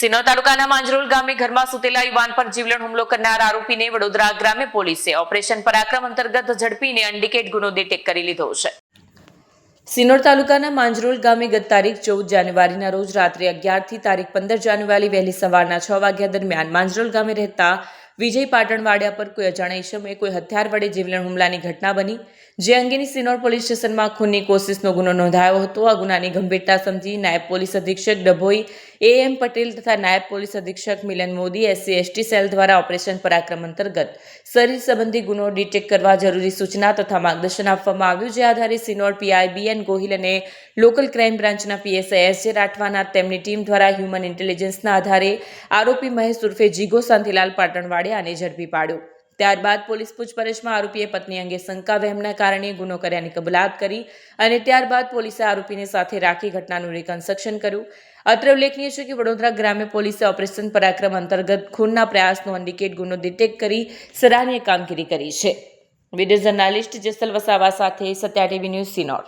સિનોર તાલુકાના માંજરોલ ગામે ઘરમાં સૂતેલા યુવાન પર જીવલેણ હુમલો કરનાર આરોપીને વડોદરા ગ્રામ્ય પોલીસે ઓપરેશન પરાક્રમ અંતર્ગત ઝડપીને અનડિકેટ ગુનો ડિટેક્ટ કરી લીધો છે। સિનોર તાલુકાના માંજરોલ ગામે ગત તારીખ 14 જાન્યુઆરીના રોજ રાત્રે 11 થી તારીખ 15 જાન્યુઆરી વહેલી સવારના 6 વાગ્યા દરમિયાન માંજરોલ ગામે રહેતા વિજય પાટણવાડિયા પર કોઈ અજાણ્યા ઈસમે કોઈ હથિયાર વડે જીવલેણ હુમલાની ઘટના બની, જે અંગેની સિનોર પોલીસ સ્ટેશનમાં ખૂનની કોશિશનો ગુનો નોંધાયો હતો। આ ગુનાની ગંભીરતા સમજી નાયબ પોલીસ અધિક્ષક ડભોઈ એમ પટેલ તથા નાયબ પોલીસ અધિક્ષક મિલન મોદી SC/ST સેલ દ્વારા ઓપરેશન પરાક્રમ અંતર્ગત શરીર સંબંધી ગુનો ડિટેક્ટ કરવા જરૂરી સૂચના તથા માર્ગદર્શન આપવામાં આવ્યું, જે આધારે સિનોર PI BN ગોહિલ અને લોકલ ક્રાઇમ બ્રાન્ચના PSI SJ રાઠવાના તેમની ટીમ દ્વારા હ્યુમન ઇન્ટેલિજન્સના આધારે આરોપી મહેશ ઉર્ફે જીગો શાંતિલાલ પાટણવાડિયાને ઝડપી પાડ્યો। ત્યારબાદ પોલીસ પૂછપરછમાં આરોપીએ પત્ની અંગે શંકા વહેમના કારણે ગુનો કર્યાની કબૂલાત કરી અને ત્યારબાદ પોલીસે આરોપીને સાથે રાખી ઘટનાનું રિકન્સ્ટ્રક્શન કર્યું। અત્રે ઉલ્લેખનીય છે કે વડોદરા ગ્રામ્ય પોલીસે ઓપરેશન પરાક્રમ અંતર્ગત ખૂનના પ્રયાસનો અનડિકેટ ગુનો ડિટેક્ટ કરી સરાહનીય કામગીરી કરી છે। વિડીયો જર્નાલિસ્ટ જેસલ વસાવા સાથે સત્યા ટીવી ન્યૂઝ સિનોર।